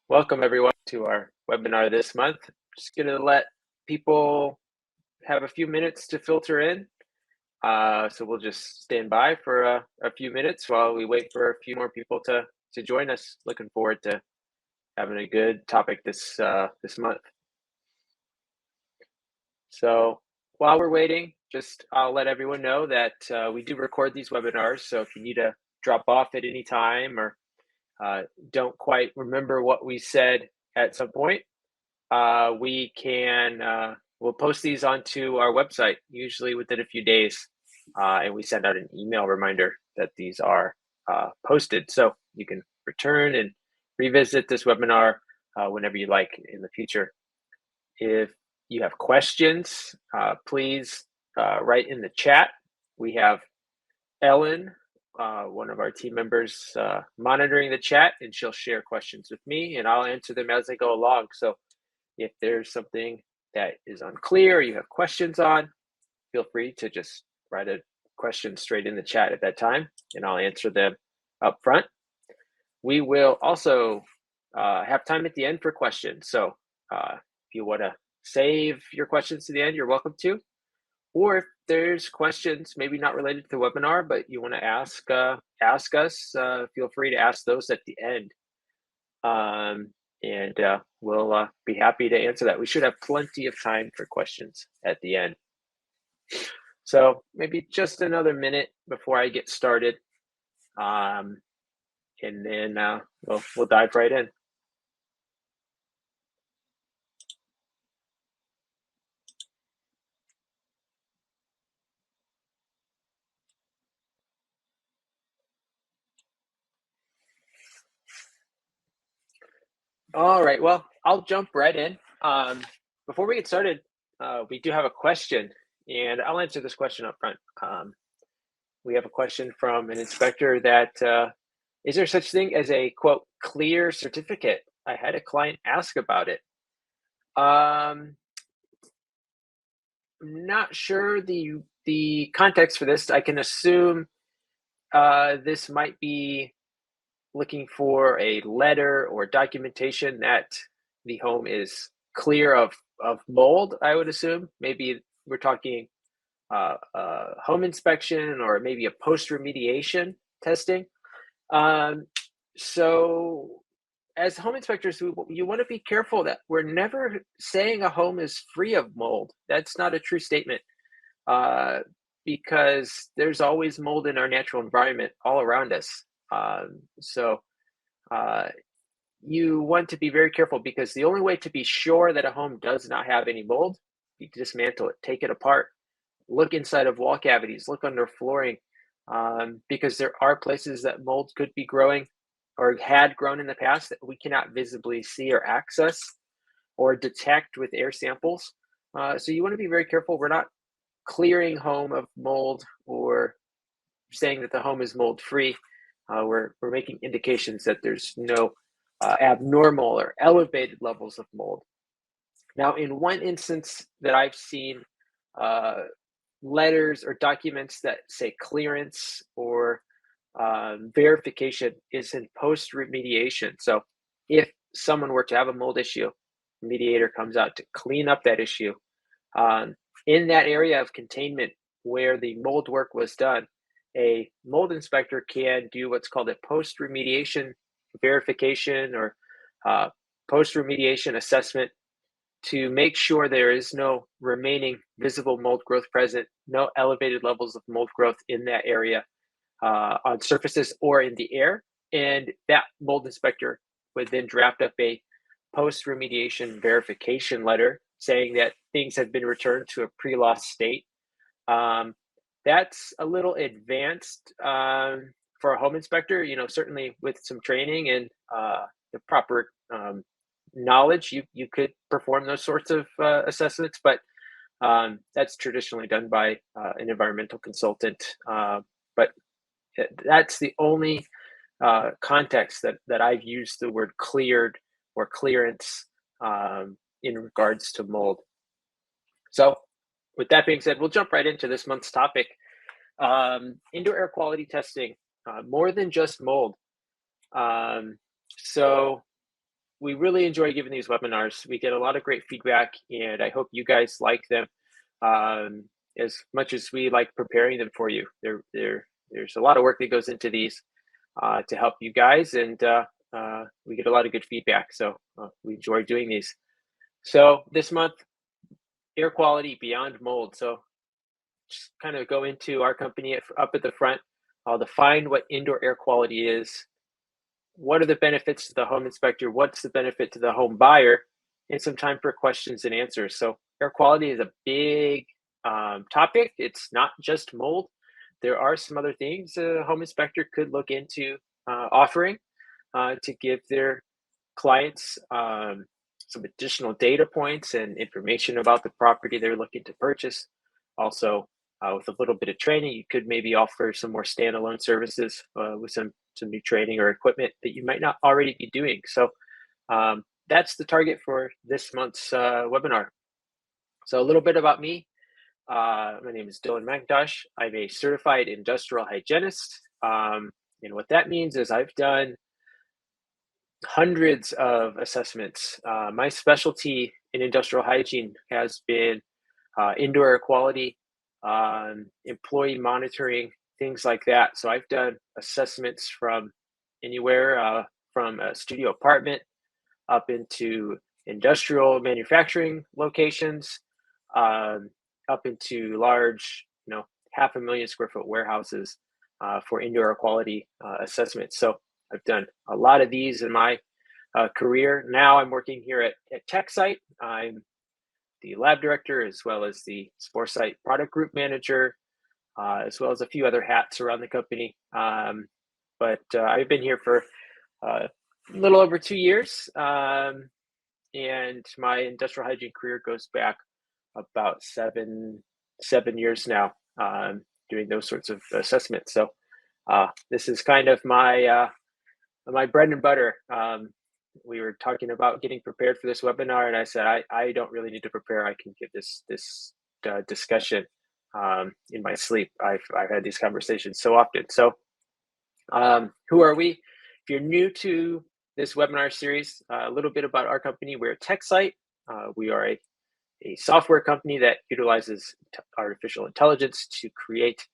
Welcome everyone to our webinar this month. Just going to let people have a few minutes to filter in. So we'll just stand by for a few minutes while we wait for a few more people to join us. Looking forward to having a good topic this month. So while we're waiting, I'll let everyone know that we do record these webinars. So if you need to drop off at any time or don't quite remember what we said at some point, we'll post these onto our website, usually within a few days, and we send out an email reminder that these are posted. So you can return and revisit this webinar whenever you like in the future. If you have questions, please write in the chat. We have Ellen, one of our team members, monitoring the chat, and she'll share questions with me and I'll answer them as they go along. So if there's something that is unclear or you have questions on, feel free to just write a question straight in the chat at that time and I'll answer them up front. We will also have time at the end for questions. So if you want to save your questions to the end, you're welcome to. Or if there's questions, maybe not related to the webinar, but you want to ask us, feel free to ask those at the end. And we'll be happy to answer that. We should have plenty of time for questions at the end. So maybe just another minute before I get started. And then we'll dive right in. All right, well, I'll jump right in. Before we get started, we do have a question, and I'll answer this question up front. We have a question from an inspector that, is there such thing as a, quote, clear certificate? I had a client ask about it. I'm not sure the context for this. I can assume this might be looking for a letter or documentation that the home is clear of mold, I would assume. Maybe we're talking home inspection or maybe a post-remediation testing. So as home inspectors, you want to be careful that we're never saying a home is free of mold. That's not a true statement because there's always mold in our natural environment all around us. So you want to be very careful because the only way to be sure that a home does not have any mold, you dismantle it, take it apart, look inside of wall cavities, look under flooring, because there are places that mold could be growing or had grown in the past that we cannot visibly see or access or detect with air samples. So you want to be very careful. We're not clearing home of mold or saying that the home is mold free. We're making indications that there's no abnormal or elevated levels of mold. Now, in one instance that I've seen, letters or documents that say clearance or verification is in post-remediation. So if someone were to have a mold issue, mediator comes out to clean up that issue. In that area of containment where the mold work was done, a mold inspector can do what's called a post-remediation verification or post-remediation assessment to make sure there is no remaining visible mold growth present, no elevated levels of mold growth in that area on surfaces or in the air. And that mold inspector would then draft up a post-remediation verification letter saying that things have been returned to a pre-loss state. That's a little advanced for a home inspector, certainly with some training and the proper knowledge, you could perform those sorts of assessments, but that's traditionally done by an environmental consultant. But that's the only context that I've used the word cleared or clearance in regards to mold. So with that being said, we'll jump right into this month's topic. Indoor air quality testing, more than just mold. So we really enjoy giving these webinars. We get a lot of great feedback, and I hope you guys like them as much as we like preparing them for you. There's a lot of work that goes into these to help you guys, and we get a lot of good feedback. So we enjoy doing these. So this month, air quality beyond mold. So just kind of go into our company up at the front. I'll define what indoor air quality is. What are the benefits to the home inspector? What's the benefit to the home buyer? And some time for questions and answers. So air quality is a big topic. It's not just mold. There are some other things a home inspector could look into offering to give their clients some additional data points and information about the property they're looking to purchase. Also, with a little bit of training, you could maybe offer some more standalone services with some new training or equipment that you might not already be doing. So that's the target for this month's webinar. So a little bit about me. My name is Dylan McIntosh. I'm a certified industrial hygienist. And what that means is I've done hundreds of assessments. My specialty in industrial hygiene has been indoor air quality, employee monitoring, things like that. So I've done assessments from anywhere from a studio apartment up into industrial manufacturing locations, up into large, 500,000 square foot warehouses for indoor air quality assessments. So I've done a lot of these in my career. Now I'm working here at Techcyte. I'm the lab director, as well as the Sporecyte product group manager, as well as a few other hats around the company. But I've been here for a little over 2 years, and my industrial hygiene career goes back about seven years now, doing those sorts of assessments. So this is kind of my bread and butter. We were talking about getting prepared for this webinar, and I said I don't really need to prepare. I can give this discussion in my sleep. I've had these conversations so often. So who are we? If you're new to this webinar series, a little bit about our company. We're Techcyte. We are a software company that utilizes artificial intelligence to create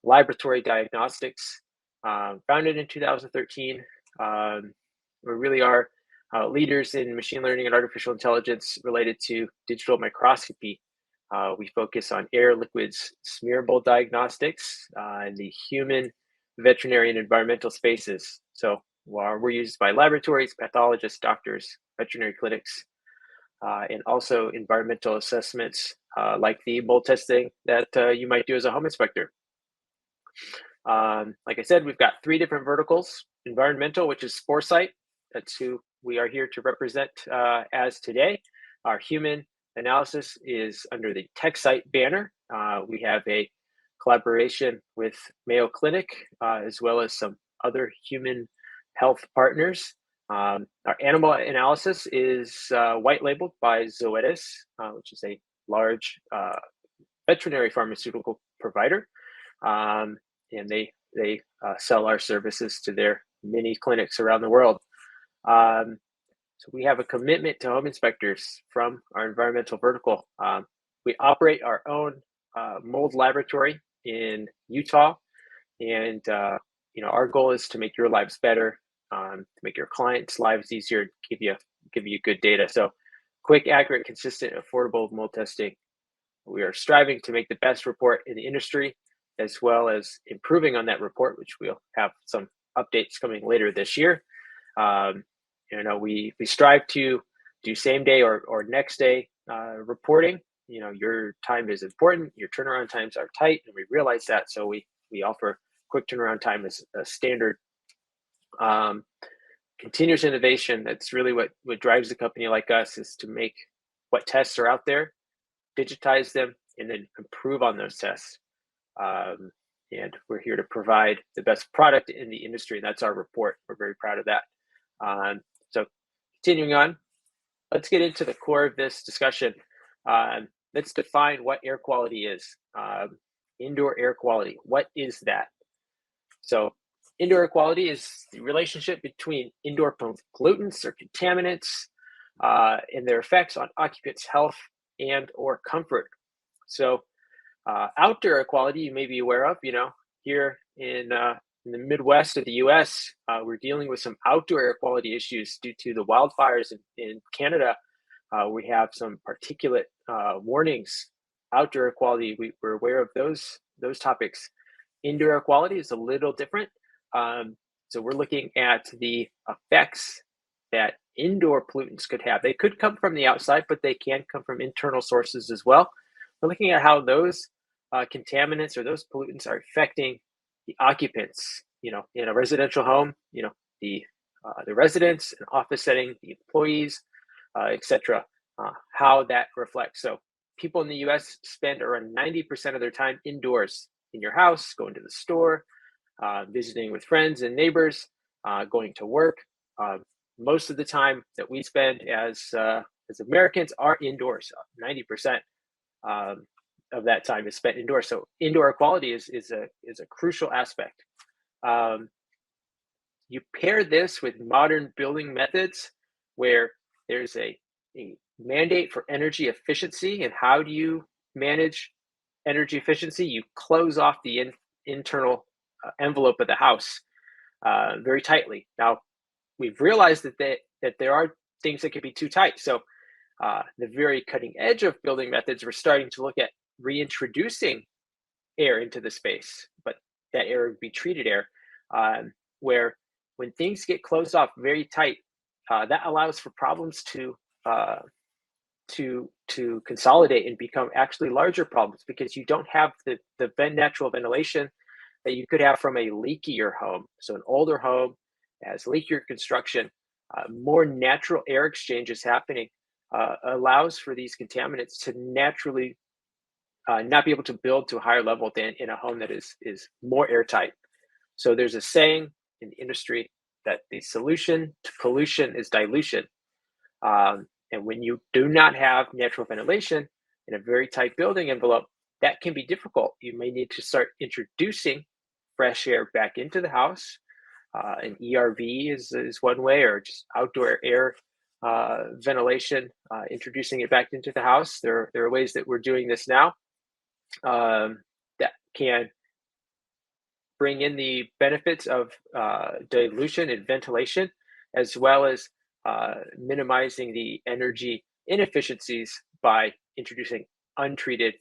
laboratory diagnostics. Founded in 2013. We really are leaders in machine learning and artificial intelligence related to digital microscopy. We focus on air, liquids, smearable diagnostics in the human, veterinary, and environmental spaces. So we're used by laboratories, pathologists, doctors, veterinary clinics, and also environmental assessments like the mold testing that you might do as a home inspector. Like I said, we've got 3 different verticals. Environmental, which is Sporecyte. That's who we are here to represent as today. Our human analysis is under the Techcyte banner. We have a collaboration with Mayo Clinic, as well as some other human health partners. Our animal analysis is white labeled by Zoetis, which is a large veterinary pharmaceutical provider. And they sell our services to their many clinics around the world. So we have a commitment to home inspectors from our environmental vertical. We operate our own mold laboratory in Utah, and our goal is to make your lives better, to make your clients' lives easier, give you good data. So quick, accurate, consistent, affordable mold testing. We are striving to make the best report in the industry, as well as improving on that report, which we'll have some updates coming later this year. We strive to do same day or next day reporting. Your time is important. Your turnaround times are tight, and we realize that. So we offer quick turnaround time as a standard. Continuous innovation. That's really what drives a company like us, is to make what tests are out there, digitize them, and then improve on those tests. And we're here to provide the best product in the industry. And that's our report. We're very proud of that. So continuing on, let's get into the core of this discussion. Let's define what air quality is. Indoor air quality, what is that? So indoor air quality is the relationship between indoor pollutants or contaminants and their effects on occupants' health and or comfort. So outdoor air quality you may be aware of, here in the Midwest of the U.S., we're dealing with some outdoor air quality issues due to the wildfires in Canada. We have some particulate warnings. Outdoor air quality, we're aware of those topics. Indoor air quality is a little different. So we're looking at the effects that indoor pollutants could have. They could come from the outside, but they can come from internal sources as well. We're looking at how those contaminants or those pollutants are affecting the occupants, in a residential home, the residents, an office setting, the employees, etc. How that reflects. So people in the U.S. spend around 90% of their time indoors, in your house, going to the store, visiting with friends and neighbors, going to work. Most of the time that we spend as Americans are indoors. 90% of that time is spent indoors. So indoor air quality is a crucial aspect. You pair this with modern building methods where there's a mandate for energy efficiency. And how do you manage energy efficiency? You close off the internal envelope of the house very tightly. Now, we've realized that there are things that can be too tight. So the very cutting edge of building methods, we're starting to look at reintroducing air into the space, but that air would be treated air, where when things get closed off very tight, that allows for problems to consolidate and become actually larger problems, because you don't have the natural ventilation that you could have from a leakier home. So an older home has leakier construction, more natural air exchanges happening, allows for these contaminants to naturally not be able to build to a higher level than in a home that is more airtight. So there's a saying in the industry that the solution to pollution is dilution. And when you do not have natural ventilation in a very tight building envelope, that can be difficult. You may need to start introducing fresh air back into the house. An ERV is one way, or just outdoor air ventilation, introducing it back into the house. There are ways that we're doing this now that can bring in the benefits of dilution and ventilation, as well as minimizing the energy inefficiencies by introducing untreated,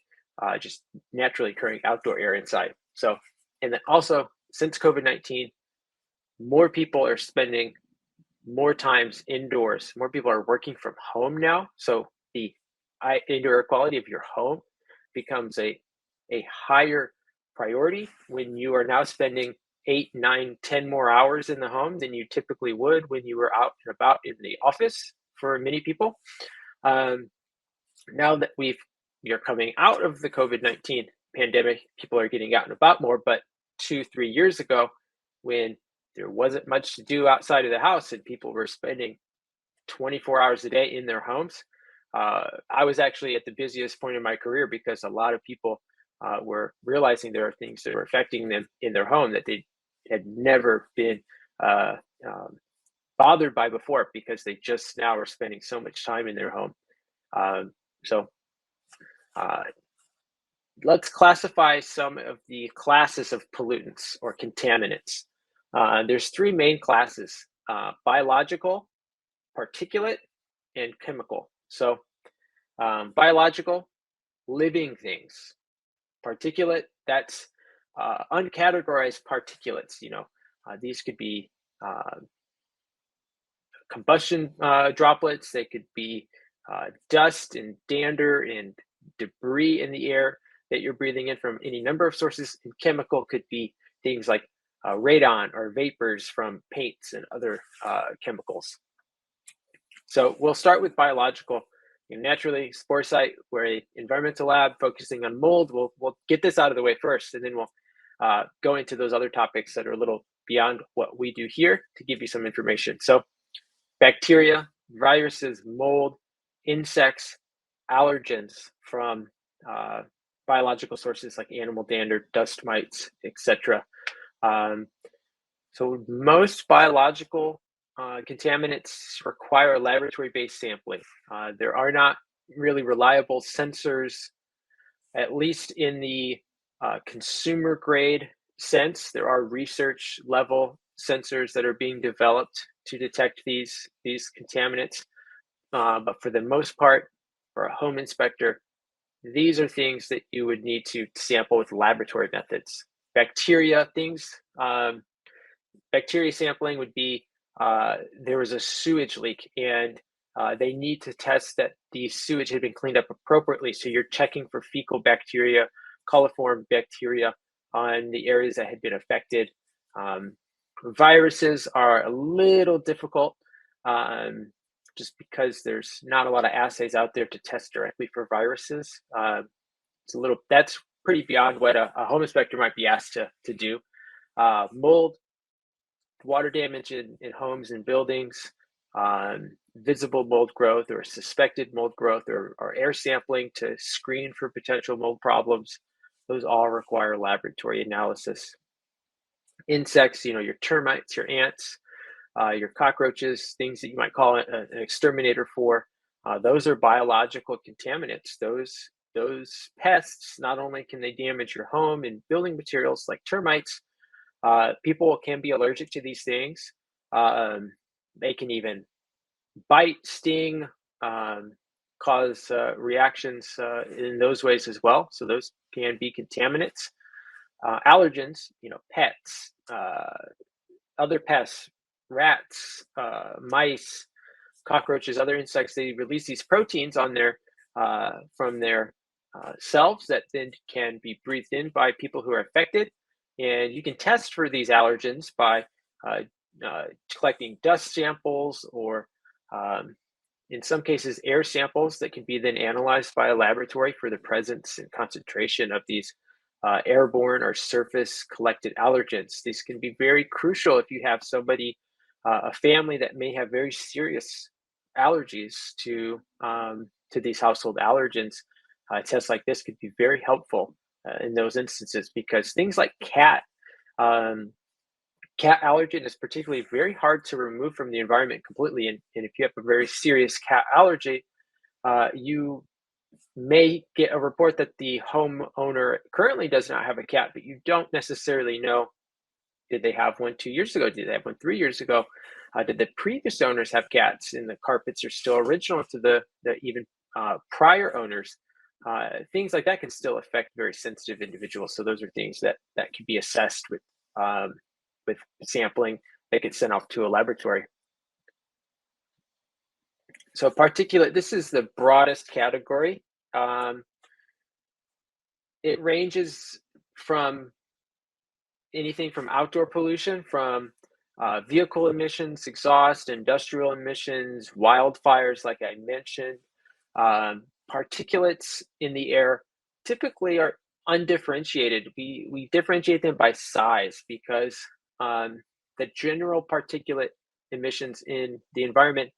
just naturally occurring outdoor air inside. So, and then also, since COVID-19, more people are spending more times indoors. More people are working from home now. So the indoor air quality of your home becomes a higher priority when you are now spending 8, 9, 10 more hours in the home than you typically would when you were out and about in the office for many people. Now that we are coming out of the COVID-19 pandemic, people are getting out and about more. But 2-3 years ago, when there wasn't much to do outside of the house and people were spending 24 hours a day in their homes, I was actually at the busiest point in my career, because a lot of people were realizing there are things that were affecting them in their home that they had never been bothered by before, because they just now are spending so much time in their home. So let's classify some of the classes of pollutants or contaminants. There's 3 main classes: biological, particulate, and chemical. So biological, living things. Particulate, that's uncategorized particulates. These could be combustion droplets. They could be dust and dander and debris in the air that you're breathing in from any number of sources. And chemical could be things like radon or vapors from paints and other chemicals. So we'll start with biological. Naturally, Sporecyte, we're an environmental lab focusing on mold. We'll get this out of the way first, and then we'll go into those other topics that are a little beyond what we do here to give you some information. So bacteria, viruses, mold, insects, allergens from biological sources like animal dander, dust mites, etc. So most biological contaminants require laboratory-based sampling. There are not really reliable sensors, at least in the consumer grade sense. There are research level sensors that are being developed to detect these contaminants. But for the most part, for a home inspector, these are things that you would need to sample with laboratory methods. Bacteria things, bacteria sampling would be there was a sewage leak and they need to test that the sewage had been cleaned up appropriately. So you're checking for fecal bacteria, coliform bacteria on the areas that had been affected. Um, Viruses are a little difficult just because there's not a lot of assays out there to test directly for viruses. It's a little, that's pretty beyond what a home inspector might be asked to do. Mold, water damage in homes and buildings, visible mold growth or suspected mold growth, or air sampling to screen for potential mold problems. Those all require laboratory analysis. Insects, your termites, your ants, your cockroaches, things that you might call an exterminator for. Those are biological contaminants. Those pests, not only can they damage your home and building materials like termites, people can be allergic to these things. They can even bite, sting, cause reactions in those ways as well. So those can be contaminants. Allergens, pets, other pests, rats, mice, cockroaches, other insects, they release these proteins on their from their cells that then can be breathed in by people who are affected. And you can test for these allergens by uh, collecting dust samples or in some cases air samples that can be then analyzed by a laboratory for the presence and concentration of these airborne or surface collected allergens. These can be very crucial if you have somebody, a family that may have very serious allergies to these household allergens. Tests like this could be very helpful in those instances because things like um, cat allergen is particularly very hard to remove from the environment completely. And if you have a very serious cat allergy, you may get a report that the homeowner currently does not have a cat, but you don't necessarily know, did they have one 2 years ago? Did they have one 3 years ago? Did the previous owners have cats and the carpets are still original to the even prior owners? Things like that can still affect very sensitive individuals. So those are things that can be assessed with sampling that gets sent off to a laboratory. So particulate, this is the broadest category. It ranges from anything from outdoor pollution, from vehicle emissions, exhaust, industrial emissions, wildfires, like I mentioned. Particulates in the air typically are undifferentiated. We differentiate them by size because the general particulate emissions in the environment,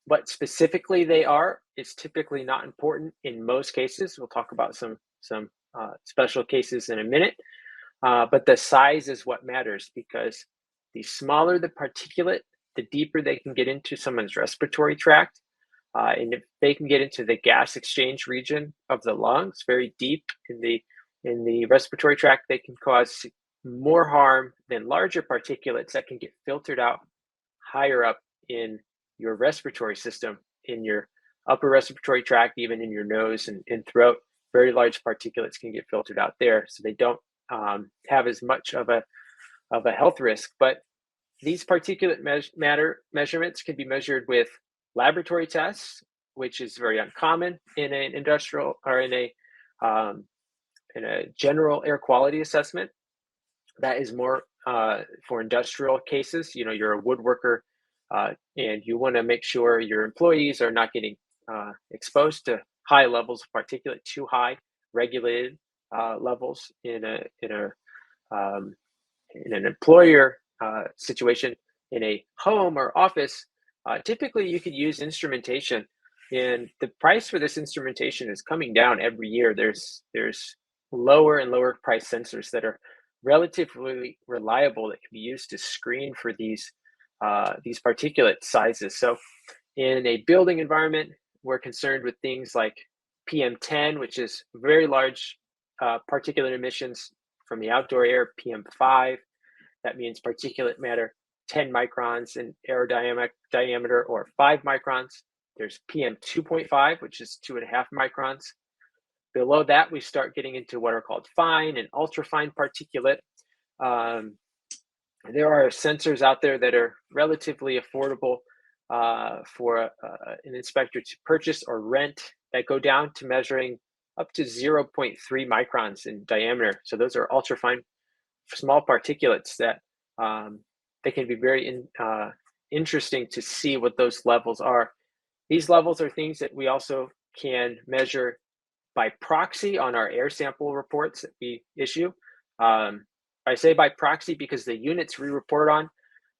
what specifically they are is typically not important in most cases. We'll talk about some special cases in a minute. But the size is what matters because the smaller the particulate, the deeper they can get into someone's respiratory tract. And if they can get into the gas exchange region of the lungs, very deep in the respiratory tract, they can cause more harm than larger particulates that can get filtered out higher up in your respiratory system, in your upper respiratory tract, even in your nose and throat. Very large particulates can get filtered out there, so they don't have as much of a health risk. But these particulate matter measurements can be measured with laboratory tests, which is very uncommon in an industrial or in a general air quality assessment. That is more for industrial cases. You're a woodworker and you want to make sure your employees are not getting exposed to high levels of particulate, too high regulated levels in an employer situation. In a home or office, typically you could use instrumentation, and the price for this instrumentation is coming down every year. There's lower and lower price sensors that are relatively reliable that can be used to screen for these particulate sizes. So in a building environment, we're concerned with things like PM10, which is very large particulate emissions from the outdoor air, PM5. That means particulate matter 10 microns in diameter or 5 microns. There's PM 2.5, which is 2.5 microns. Below that, we start getting into what are called fine and ultrafine particulate. There are sensors out there that are relatively affordable for an inspector to purchase or rent that go down to measuring up to 0.3 microns in diameter. So those are ultrafine small particulates that they can be very interesting to see what those levels are. These levels are things that we also can measure by proxy on our air sample reports that we issue. I say by proxy because the units we report on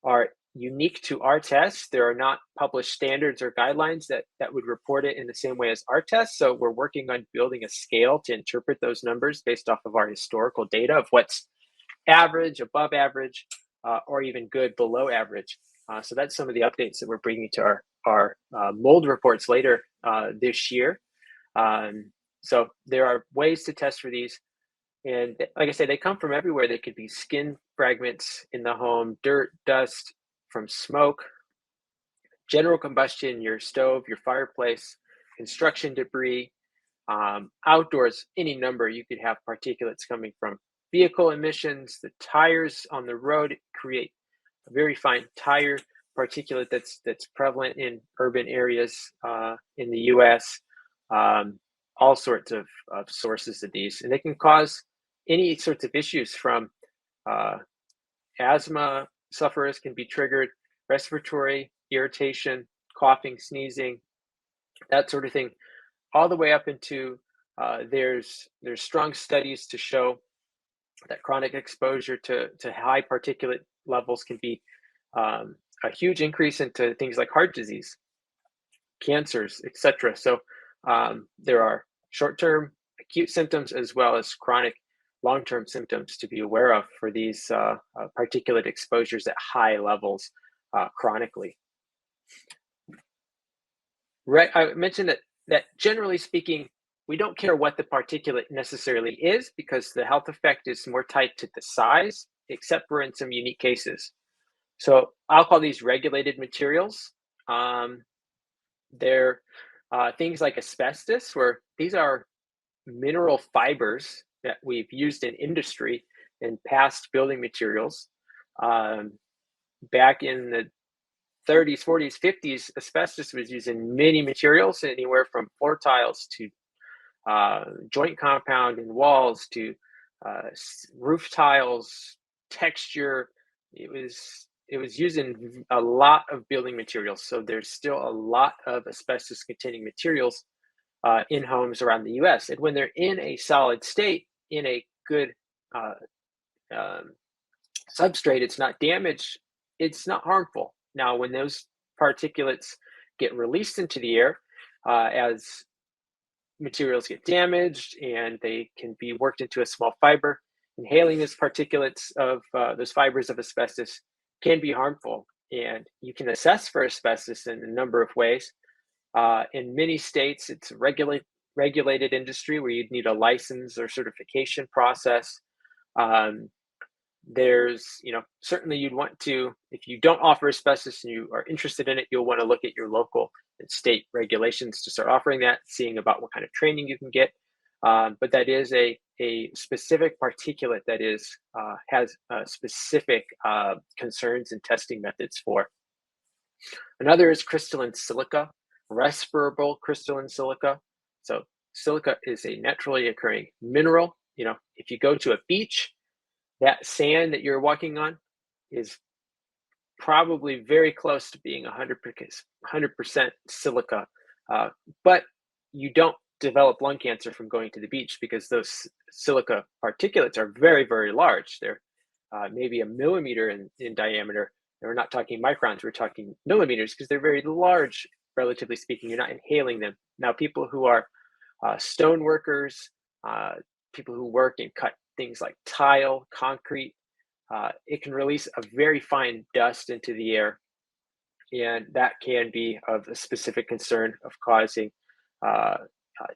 are unique to our tests. There are not published standards or guidelines that would report it in the same way as our tests. So we're working on building a scale to interpret those numbers based off of our historical data of what's average, above average, or even good below average. So that's some of the updates that we're bringing to our mold reports later this year. So there are ways to test for these. And like I said, they come from everywhere. They could be skin fragments in the home, dirt, dust from smoke, general combustion, your stove, your fireplace, construction debris, outdoors, any number. You could have particulates coming from vehicle emissions, the tires on the road create a very fine tire particulate that's prevalent in urban areas in the US. All sorts of sources of these, and they can cause any sorts of issues from asthma sufferers can be triggered, respiratory irritation, coughing, sneezing, that sort of thing, all the way up into there's strong studies to show that chronic exposure to high particulate levels can be a huge increase into things like heart disease, cancers, etc. So there are short-term acute symptoms as well as chronic long-term symptoms to be aware of for these particulate exposures at high levels chronically. Right, I mentioned that generally speaking, we don't care what the particulate necessarily is because the health effect is more tied to the size, except for in some unique cases. So I'll call these regulated materials. They're things like asbestos, where these are mineral fibers that we've used in industry and past building materials. Back in the 30s, 40s, 50s, asbestos was used in many materials, anywhere from floor tiles to joint compound in walls to roof tiles, texture. It was used in a lot of building materials. So there's still a lot of asbestos containing materials in homes around the US. And when they're in a solid state, in a good substrate, it's not damaged, it's not harmful. Now, when those particulates get released into the air as materials get damaged and they can be worked into a small fiber, inhaling those particulates of those fibers of asbestos can be harmful. And you can assess for asbestos in a number of ways. In many states, it's a regulated industry where you'd need a license or certification process. There's, certainly you'd want to, if you don't offer asbestos and you are interested in it, you'll want to look at your local and state regulations to start offering that, seeing about what kind of training you can get. But that is a specific particulate that has specific concerns and testing methods for. Another is crystalline silica, respirable crystalline silica. So silica is a naturally occurring mineral. If you go to a beach, that sand that you're walking on is probably very close to being 100% silica, but you don't develop lung cancer from going to the beach because those silica particulates are very, very large. They're maybe a millimeter in diameter. And we're not talking microns, we're talking millimeters because they're very large, relatively speaking. You're not inhaling them. Now, people who are stone workers, people who work and cut things like tile, concrete. It can release a very fine dust into the air, and that can be of a specific concern of causing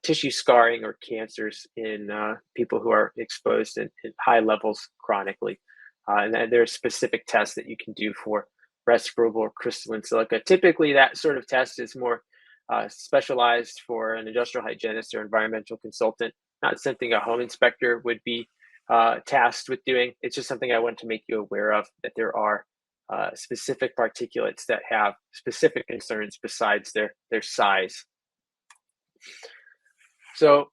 tissue scarring or cancers in people who are exposed in high levels chronically. And then there's specific tests that you can do for respirable or crystalline silica. Typically, that sort of test is more specialized for an industrial hygienist or environmental consultant, not something a home inspector would be tasked with doing. It's just something I want to make you aware of, that there are specific particulates that have specific concerns besides their size. So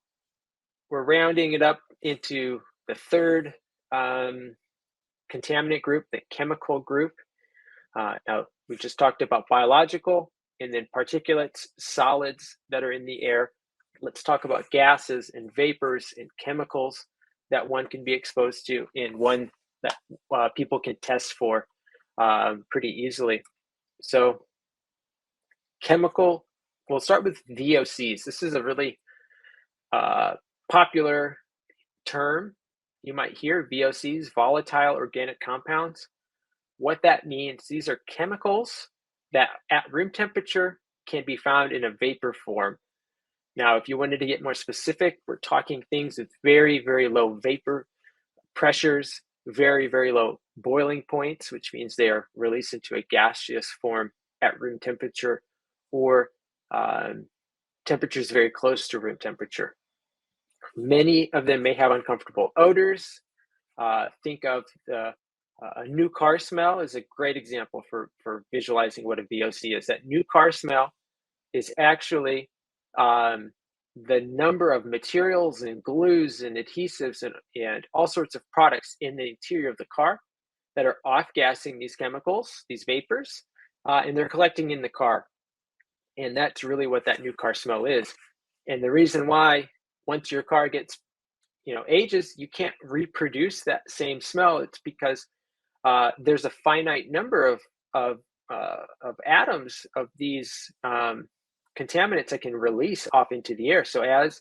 we're rounding it up into the third contaminant group, the chemical group. Now, we just talked about biological and then particulates, solids that are in the air. Let's talk about gases and vapors and chemicals that one can be exposed to, and one that people can test for pretty easily. So chemical, we'll start with VOCs. This is a really popular term. You might hear VOCs, volatile organic compounds. What that means, these are chemicals that at room temperature can be found in a vapor form. Now, if you wanted to get more specific, we're talking things with very, very low vapor pressures, very, very low boiling points, which means they are released into a gaseous form at room temperature, or temperatures very close to room temperature. Many of them may have uncomfortable odors. Think of a new car smell is a great example for visualizing what a VOC is. That new car smell is actually the number of materials and glues and adhesives and all sorts of products in the interior of the car that are off-gassing these chemicals, these vapors, and they're collecting in the car. And that's really what that new car smell is. And the reason why, once your car gets, ages, you can't reproduce that same smell. It's because there's a finite number of atoms of these contaminants that can release off into the air. So as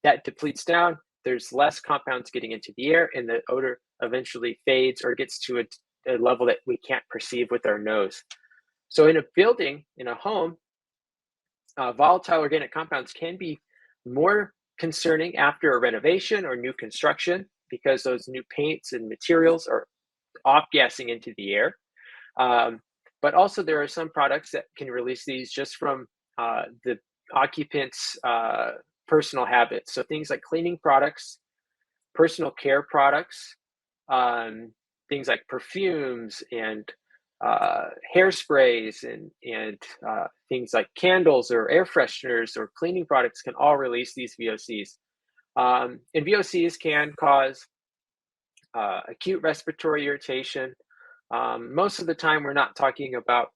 that depletes down, there's less compounds getting into the air, and the odor eventually fades or gets to a level that we can't perceive with our nose. So in a building, in a home, volatile organic compounds can be more concerning after a renovation or new construction, because those new paints and materials are off-gassing into the air. But also there are some products that can release these just from the occupant's personal habits. So things like cleaning products, personal care products, things like perfumes and hairsprays and things like candles or air fresheners or cleaning products can all release these VOCs. And VOCs can cause acute respiratory irritation. Most of the time, we're not talking about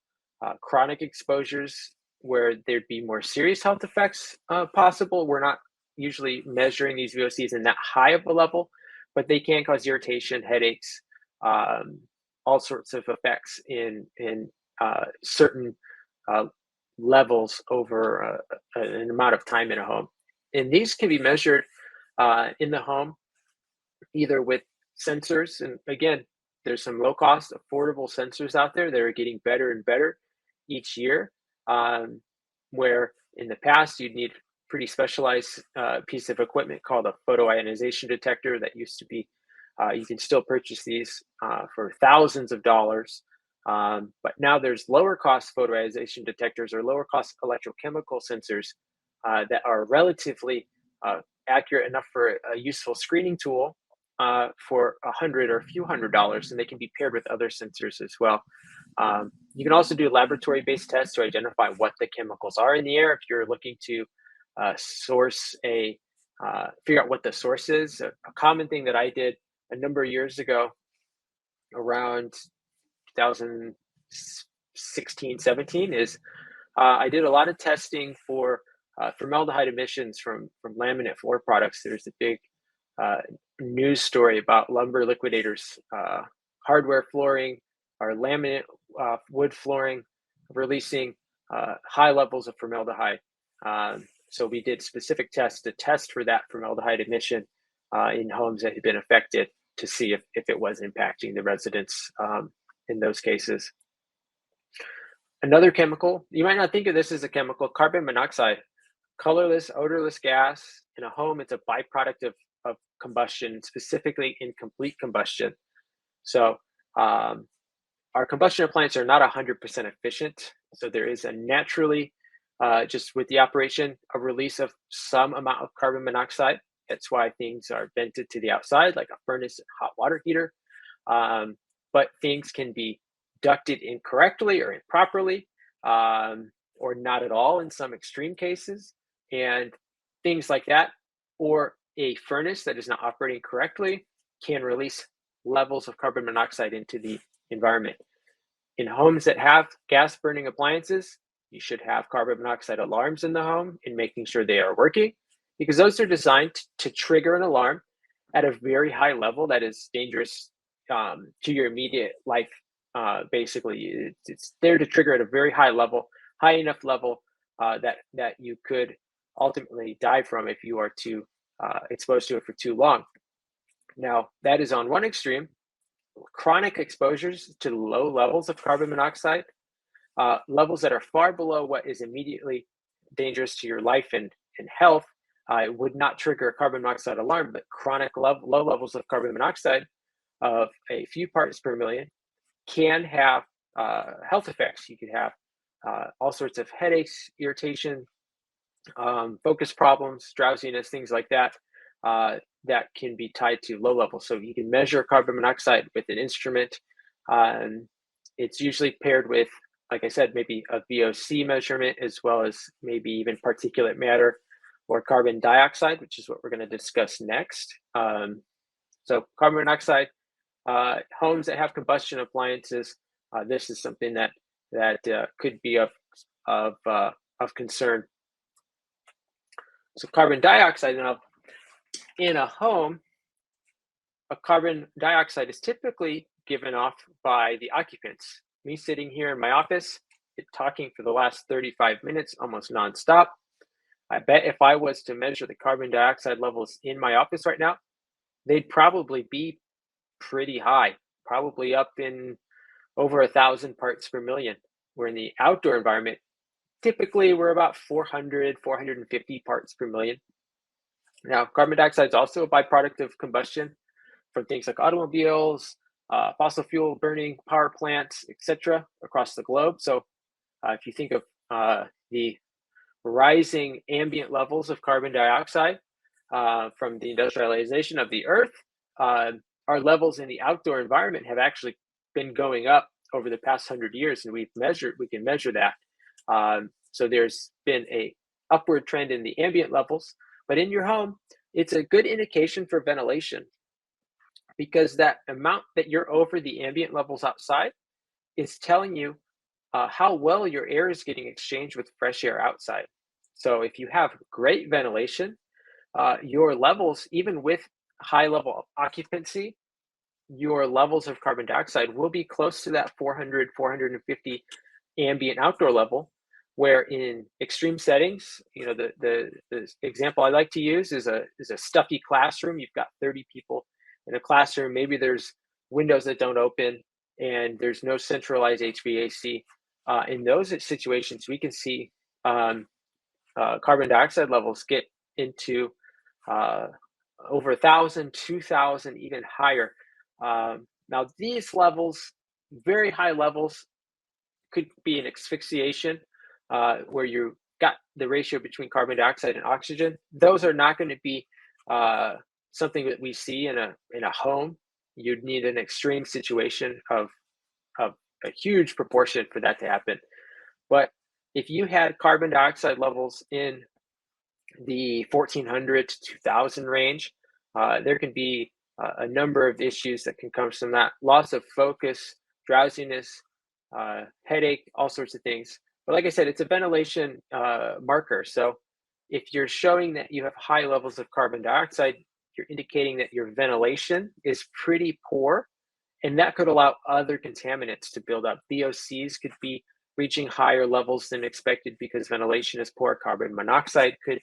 chronic exposures where there'd be more serious health effects possible. We're not usually measuring these VOCs in that high of a level, but they can cause irritation, headaches, all sorts of effects in certain levels over an amount of time in a home. And these can be measured in the home, either with sensors. And again, there's some low cost, affordable sensors out there that are getting better and better each year, where in the past you'd need pretty specialized piece of equipment called a photoionization detector that used to be, you can still purchase these for thousands of dollars. But now there's lower cost photoionization detectors or lower cost electrochemical sensors that are relatively accurate enough for a useful screening tool for $100 or a few $100s, and they can be paired with other sensors as well. You can also do laboratory-based tests to identify what the chemicals are in the air if you're looking to figure out what the source is. A common thing that I did a number of years ago, around 2016, 17, is I did a lot of testing for formaldehyde emissions from laminate floor products. There's a big news story about lumber liquidators, hardware flooring or laminate wood flooring releasing high levels of formaldehyde. So we did specific tests to test for that formaldehyde emission in homes that had been affected to see if it was impacting the residents in those cases. Another chemical, you might not think of this as a chemical, carbon monoxide, colorless, odorless gas in a home. It's a byproduct of combustion, specifically incomplete combustion. So our combustion plants are not 100% efficient. So there is a naturally, just with the operation, a release of some amount of carbon monoxide. That's why things are vented to the outside, like a furnace and hot water heater. But things can be ducted incorrectly or improperly, or not at all in some extreme cases. And things like that, or a furnace that is not operating correctly, can release levels of carbon monoxide into the environment. In homes that have gas burning appliances, you should have carbon monoxide alarms in the home and making sure they are working, because those are designed to trigger an alarm at a very high level that is dangerous to your immediate life. Basically, it's there to trigger at a very high level, high enough level that you could ultimately die from if you are too exposed to it for too long. Now, that is on one extreme. Chronic exposures to low levels of carbon monoxide, levels that are far below what is immediately dangerous to your life and health, would not trigger a carbon monoxide alarm, but chronic low levels of carbon monoxide of a few parts per million can have health effects. You could have all sorts of headaches, irritation, focus problems, drowsiness, things like that, that can be tied to low levels. So you can measure carbon monoxide with an instrument. It's usually paired with, like I said, maybe a VOC measurement, as well as maybe even particulate matter or carbon dioxide, which is what we're going to discuss next. So carbon monoxide, homes that have combustion appliances, this is something that could be of concern. So carbon dioxide in a home, a carbon dioxide is typically given off by the occupants. Me sitting here in my office, talking for the last 35 minutes, almost nonstop. I bet if I was to measure the carbon dioxide levels in my office right now, they'd probably be pretty high, probably up in over 1,000 parts per million. Where in the outdoor environment, typically we're about 400, 450 parts per million. Now, carbon dioxide is also a byproduct of combustion from things like automobiles, fossil fuel burning power plants, etc., across the globe. So if you think of the rising ambient levels of carbon dioxide from the industrialization of the earth, our levels in the outdoor environment have actually been going up over the past 100 years, and we can measure that. So there's been a upward trend in the ambient levels, but in your home, it's a good indication for ventilation, because that amount that you're over the ambient levels outside is telling you how well your air is getting exchanged with fresh air outside. So if you have great ventilation, your levels, even with high level occupancy, your levels of carbon dioxide will be close to that 400, 450 ambient outdoor level, where in extreme settings, the example I like to use is a stuffy classroom. You've got 30 people in a classroom. Maybe there's windows that don't open and there's no centralized HVAC. In those situations, we can see carbon dioxide levels get into over 1,000, 2,000, even higher. Now, these levels, very high levels, could be an asphyxiation where you got the ratio between carbon dioxide and oxygen. Those are not going to be something that we see in a home. You'd need an extreme situation of a huge proportion for that to happen. But if you had carbon dioxide levels in the 1,400 to 2,000 range, there can be a number of issues that can come from that: loss of focus, drowsiness, headache, all sorts of things. But like I said, it's a ventilation marker. So if you're showing that you have high levels of carbon dioxide, you're indicating that your ventilation is pretty poor, and that could allow other contaminants to build up. VOCs could be reaching higher levels than expected because ventilation is poor. Carbon monoxide could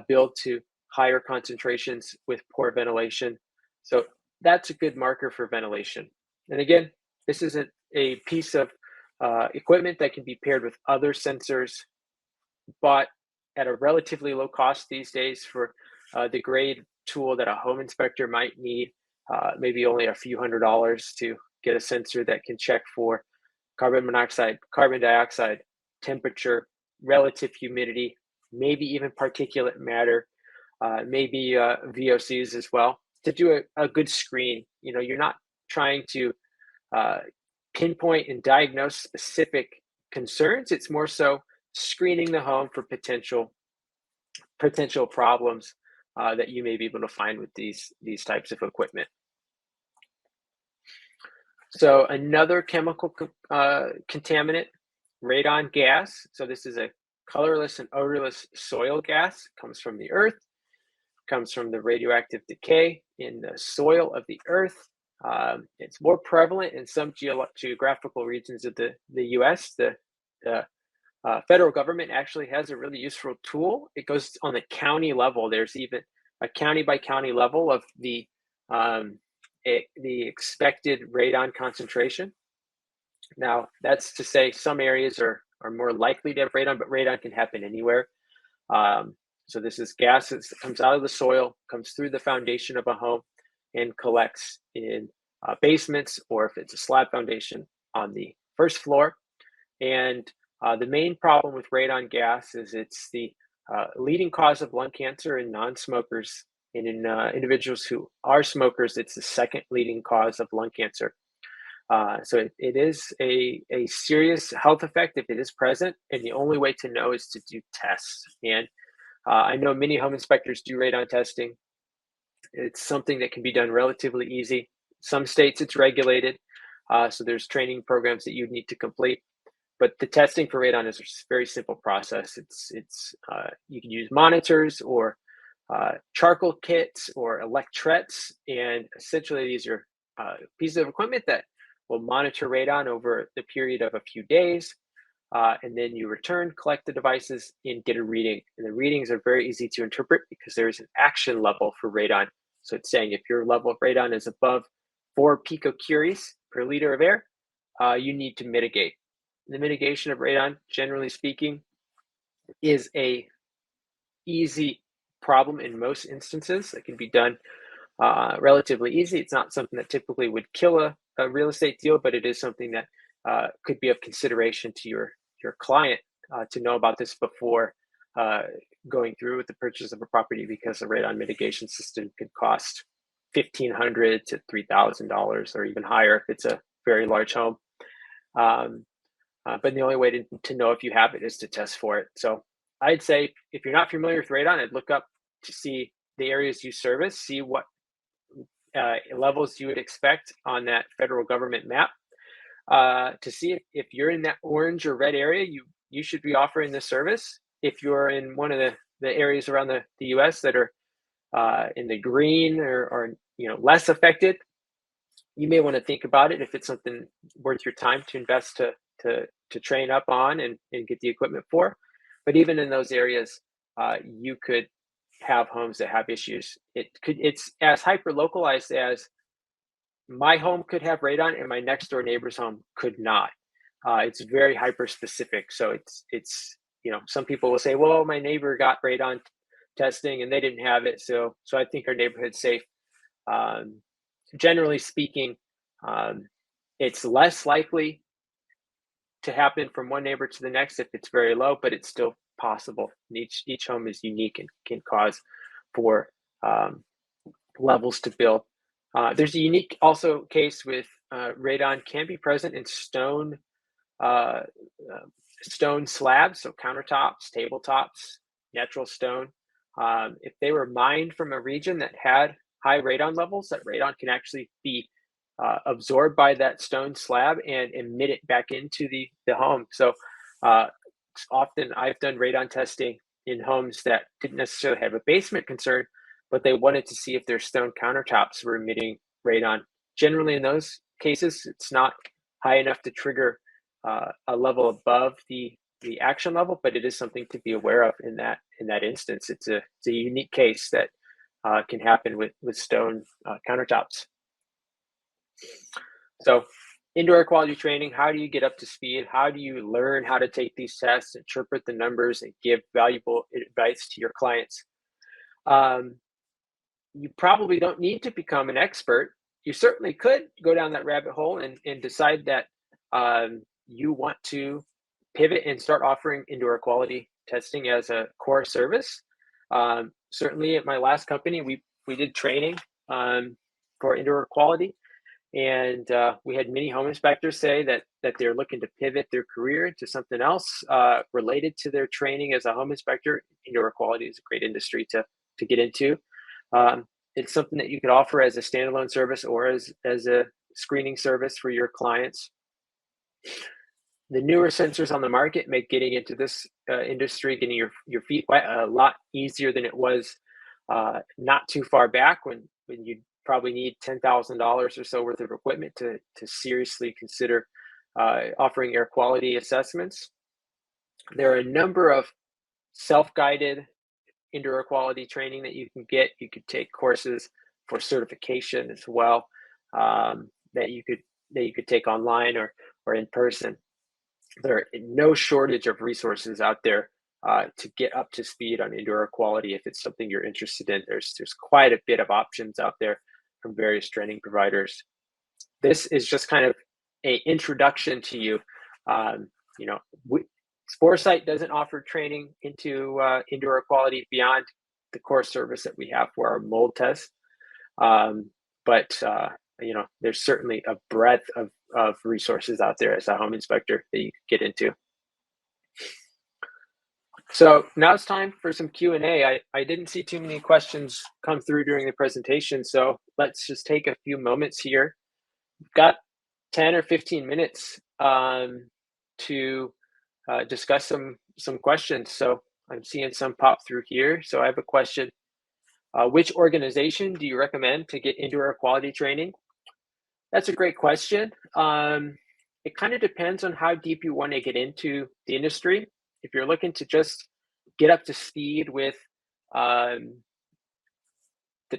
build to higher concentrations with poor ventilation. So that's a good marker for ventilation. And again, this isn't a piece of equipment that can be paired with other sensors, but at a relatively low cost these days for the grade tool that a home inspector might need, maybe only a few $100s to get a sensor that can check for carbon monoxide, carbon dioxide, temperature, relative humidity, maybe even particulate matter, maybe VOCs as well, to do a good screen. You know, you're not trying to uh, pinpoint and diagnose specific concerns. It's more so screening the home for potential problems that you may be able to find with these types of equipment. So another chemical contaminant, radon gas. So this is a colorless and odorless soil gas. Comes from the earth, comes from the radioactive decay in the soil of the earth. It's more prevalent in some geographical regions of the US. The federal government actually has a really useful tool. It goes on the county level. There's even a county by county level of the expected radon concentration. Now, that's to say some areas are more likely to have radon, but radon can happen anywhere. So this is gas that comes out of the soil, comes through the foundation of a home, and collects in basements, or if it's a slab foundation, on the first floor. And the main problem with radon gas is it's the leading cause of lung cancer in non-smokers. And in individuals who are smokers, it's the second leading cause of lung cancer. So it is a serious health effect if it is present, and the only way to know is to do tests. And I know many home inspectors do radon testing. It's something that can be done relatively easy. Some states it's regulated, so there's training programs that you'd need to complete. But the testing for radon is a very simple process. It's you can use monitors or charcoal kits or electrets, and essentially these are pieces of equipment that will monitor radon over the period of a few days, and then you return, collect the devices, and get a reading. And the readings are very easy to interpret because there is an action level for radon. So it's saying if your level of radon is above 4 picocuries per liter of air, you need to mitigate. The mitigation of radon, generally speaking, is a easy problem in most instances. It can be done relatively easy. It's not something that typically would kill a real estate deal, but it is something that could be of consideration to your client to know about this before going through with the purchase of a property, because the radon mitigation system can cost $1,500 to $3,000 or even higher if it's a very large home. But the only way to know if you have it is to test for it. So I'd say if you're not familiar with radon, I'd look up to see the areas you service, see what levels you would expect on that federal government map, to see if you're in that orange or red area, you should be offering the service. If you're in one of the areas around the US that are in the green or less affected, you may want to think about it if it's something worth your time to invest to train up on and get the equipment for. But even in those areas, you could have homes that have issues. It's as hyper localized as my home could have radon and my next door neighbor's home could not. It's very hyper specific. So it's some people will say, well, my neighbor got radon testing and they didn't have it, so I think our neighborhood's safe. Generally speaking, it's less likely to happen from one neighbor to the next if it's very low, but it's still possible. Each home is unique and can cause for levels to build. There's a unique also case with radon can be present in stone slabs, so countertops, tabletops, natural stone. If they were mined from a region that had high radon levels, that radon can actually be absorbed by that stone slab and emit it back into the home. So often I've done radon testing in homes that didn't necessarily have a basement concern, but they wanted to see if their stone countertops were emitting radon. Generally, in those cases, it's not high enough to trigger a level above the action level, but it is something to be aware of in in that instance. It's a unique case that can happen with stone countertops. So indoor air quality training, how do you get up to speed? How do you learn how to take these tests, interpret the numbers, and give valuable advice to your clients? You probably don't need to become an expert. You certainly could go down that rabbit hole and decide that you want to pivot and start offering indoor air quality testing as a core service. Certainly at my last company, we did training for indoor air quality. And we had many home inspectors say that they're looking to pivot their career to something else related to their training as a home inspector. Indoor air quality is a great industry to get into. It's something that you could offer as a standalone service or as a screening service for your clients. The newer sensors on the market make getting into this industry, getting your feet wet, a lot easier than it was not too far back when you probably need $10,000 or so worth of equipment to seriously consider offering air quality assessments. There are a number of self-guided indoor air quality training that you can get. You could take courses for certification as well that you could take online or in person. There are no shortage of resources out there to get up to speed on indoor air quality if it's something you're interested in. There's quite a bit of options out there from various training providers. This is just kind of an introduction to you. Sporecyte doesn't offer training into indoor air quality beyond the core service that we have for our mold test. But there's certainly a breadth of resources out there as a home inspector that you could get into. So now it's time for some Q&A. I didn't see too many questions come through during the presentation, so let's just take a few moments here. We've got 10 or 15 minutes to discuss some questions. So I'm seeing some pop through here. So I have a question. Which organization do you recommend to get indoor air quality training? That's a great question. It kind of depends on how deep you want to get into the industry. If you're looking to just get up to speed with the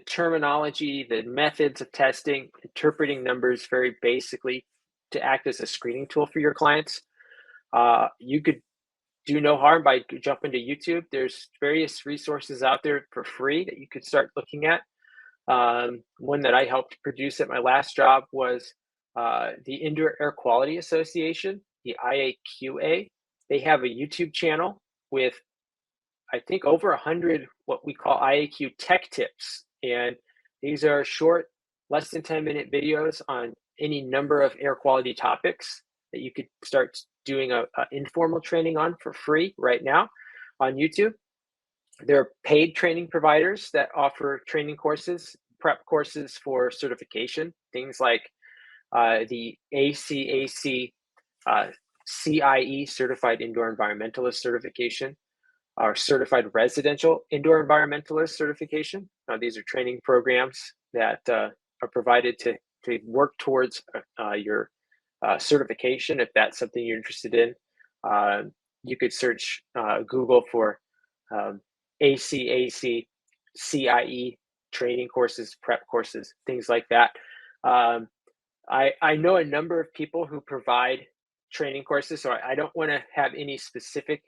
terminology, the methods of testing, interpreting numbers very basically to act as a screening tool for your clients, you could do no harm by jumping to YouTube. There's various resources out there for free that you could start looking at. One that I helped produce at my last job was the Indoor Air Quality Association, the IAQA. They have a YouTube channel with, I think, over 100 what we call IAQ tech tips. And these are short, less than 10-minute videos on any number of air quality topics that you could start doing a informal training on for free right now on YouTube. There are paid training providers that offer training courses, prep courses for certification, things like the ACAC CIE, Certified Indoor Environmentalist Certification, our Certified Residential Indoor Environmentalist Certification. These are training programs that are provided to work towards your certification, if that's something you're interested in. You could search Google for ACAC CIE training courses, prep courses, things like that. I know a number of people who provide training courses, so I don't want to have any specific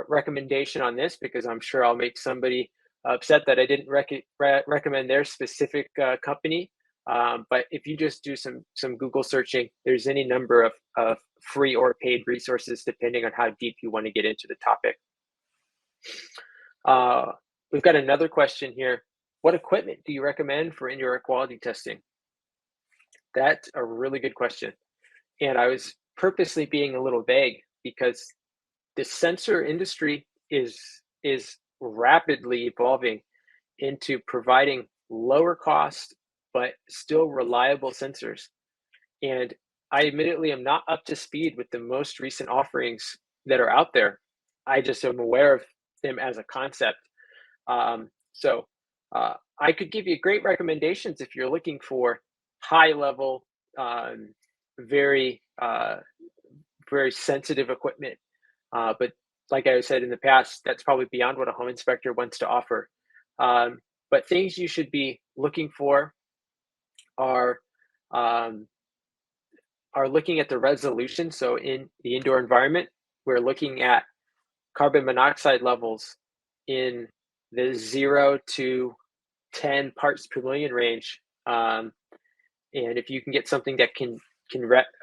recommendation on this because I'm sure I'll make somebody upset that I didn't recommend their specific company. But if you just do some Google searching, there's any number of free or paid resources depending on how deep you want to get into the topic. We've got another question here. What equipment do you recommend for indoor air quality testing? That's a really good question. And I was purposely being a little vague because the sensor industry is rapidly evolving into providing lower cost but still reliable sensors. And I admittedly am not up to speed with the most recent offerings that are out there. I just am aware of them as a concept. So I could give you great recommendations if you're looking for high level, very sensitive equipment. But like I said in the past, that's probably beyond what a home inspector wants to offer. Um, but things you should be looking for are um, looking at the resolution. So in the indoor environment, we're looking at carbon monoxide levels in the 0 to 10 parts per million range. And if you can get something that can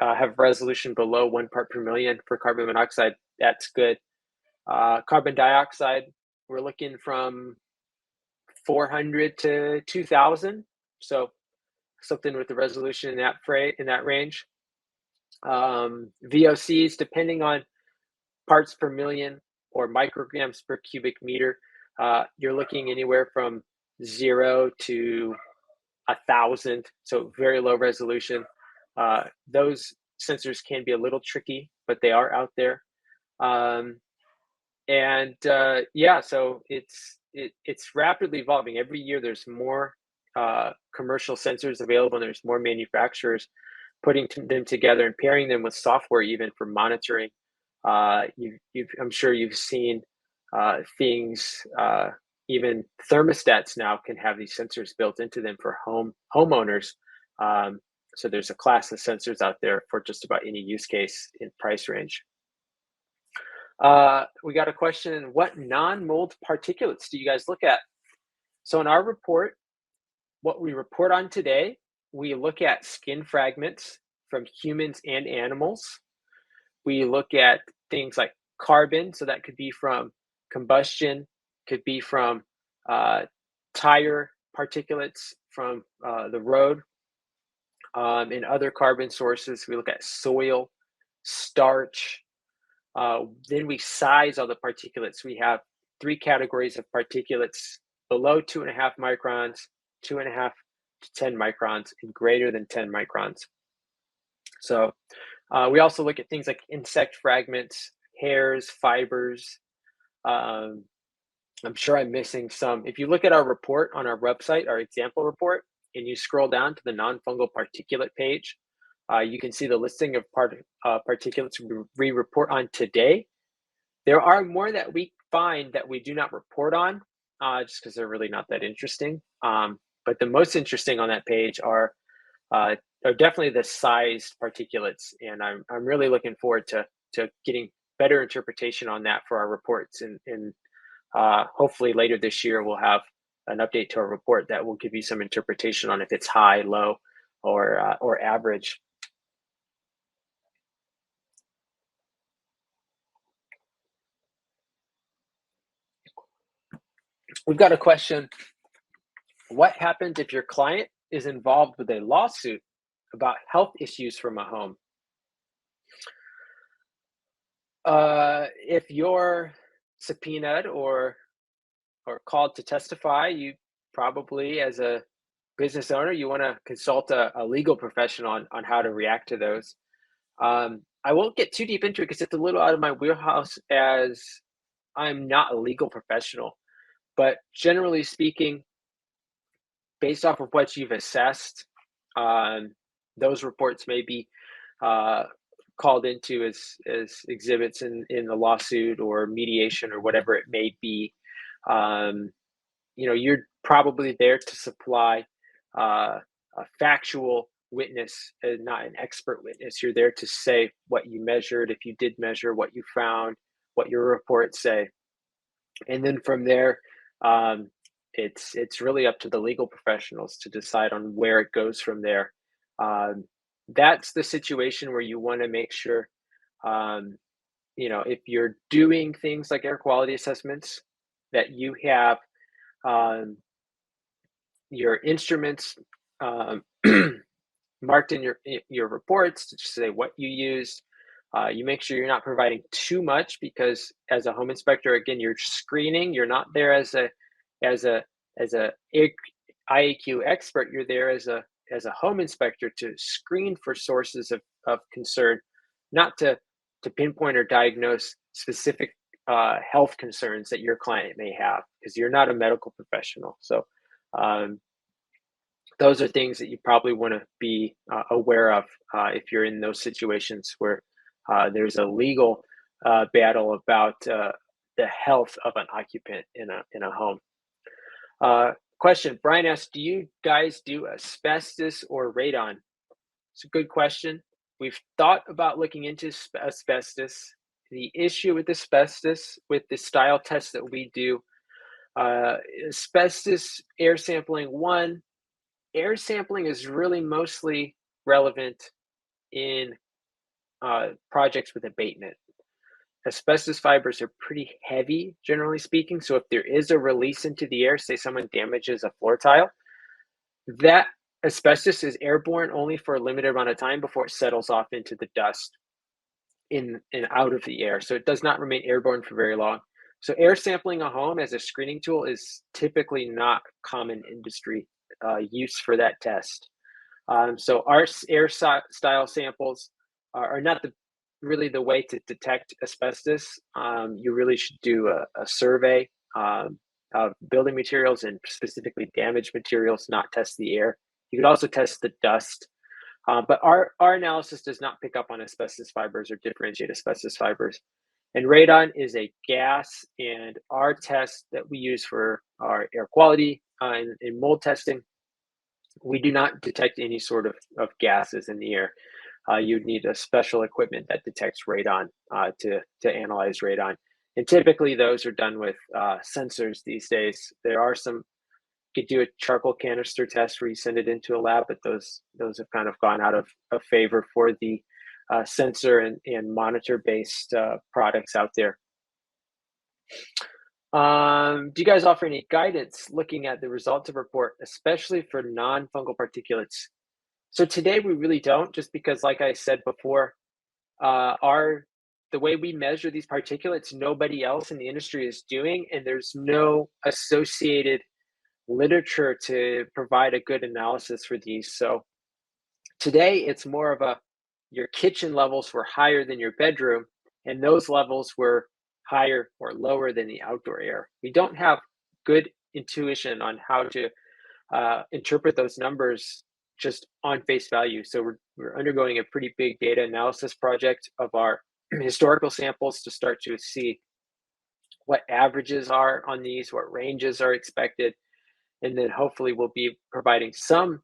have resolution below 1 part per million for carbon monoxide, that's good. Carbon dioxide, we're looking from 400 to 2000. So something with the resolution in that range. VOCs, depending on parts per million or micrograms per cubic meter, you're looking anywhere from 0 to 1,000. So very low resolution. Those sensors can be a little tricky, but they are out there. Um, yeah, so it's rapidly evolving. Every year there's more commercial sensors available, and there's more manufacturers putting them together and pairing them with software even for monitoring. I'm sure you've seen things. Even thermostats now can have these sensors built into them for homeowners. Um, so there's a class of sensors out there for just about any use case in price range. We got a question: what non-mold particulates do you guys look at? So in our report, what we report on today, we look at skin fragments from humans and animals. We look at things like carbon, so that could be from combustion, could be from tire particulates from the road. In other carbon sources, we look at soil, starch. Then we size all the particulates. We have 3 categories of particulates: below 2.5 microns, 2.5 to 10 microns, and greater than 10 microns. So we also look at things like insect fragments, hairs, fibers. Um, I'm sure I'm missing some. If you look at our report on our website, our example report, and you scroll down to the non-fungal particulate page, you can see the listing of particulates we report on today. There are more that we find that we do not report on, just because they're really not that interesting. But the most interesting on that page are definitely the sized particulates, and I'm really looking forward to getting better interpretation on that for our reports, and hopefully later this year we'll have an update to our report that will give you some interpretation on if it's high, low, or average. We've got a question: what happens if your client is involved with a lawsuit about health issues from a home? If you're subpoenaed or called to testify, you probably, as a business owner, you want to consult a legal professional on how to react to those. I won't get too deep into it because it's a little out of my wheelhouse, as I'm not a legal professional. But generally speaking, based off of what you've assessed, um, those reports may be uh, called into as exhibits in the lawsuit or mediation or whatever it may be. Um, you're probably there to supply a factual witness, not an expert witness. You're there to say what you measured, if you did measure, what you found, what your reports say, and then from there, um, it's really up to the legal professionals to decide on where it goes from there. Um, that's the situation where you want to make sure, um, if you're doing things like air quality assessments, that you have um, your instruments um, marked in your reports to say what you used. You make sure you're not providing too much, because as a home inspector, again, you're screening. You're not there as a as a IAQ expert. You're there as a home inspector to screen for sources of concern, not to pinpoint or diagnose specific health concerns that your client may have, because you're not a medical professional. So um, those are things that you probably want to be aware of if you're in those situations where there's a legal battle about the health of an occupant in a home. Question, Brian asks, do you guys do asbestos or radon? It's a good question. We've thought about looking into asbestos. The issue with asbestos, with the style test that we do, asbestos air sampling, air sampling is really mostly relevant in projects with abatement. Asbestos fibers are pretty heavy, generally speaking. So if there is a release into the air, say someone damages a floor tile, that asbestos is airborne only for a limited amount of time before it settles off into the dust in and out of the air. So it does not remain airborne for very long. So air sampling a home as a screening tool is typically not common industry use for that test. So our air style samples are not really the way to detect asbestos. You really should do a survey of building materials and specifically damaged materials, not test the air. You could also test the dust. But our analysis does not pick up on asbestos fibers or differentiate asbestos fibers. And radon is a gas, and our test that we use for our air quality in mold testing, we do not detect any sort of gases in the air. You'd need a special equipment that detects radon to analyze radon. And typically those are done with sensors these days. There are some, you could do a charcoal canister test where you send it into a lab, but those have kind of gone out of favor for the sensor and monitor-based products out there. Do you guys offer any guidance looking at the results of report, especially for non-fungal particulates? So today we really don't, just because, like I said before, the way we measure these particulates, nobody else in the industry is doing, and there's no associated literature to provide a good analysis for these. So today it's more of your kitchen levels were higher than your bedroom, and those levels were higher or lower than the outdoor air. We don't have good intuition on how to interpret those numbers just on face value. So we're undergoing a pretty big data analysis project of our historical samples to start to see what averages are on these, what ranges are expected, and then hopefully we'll be providing some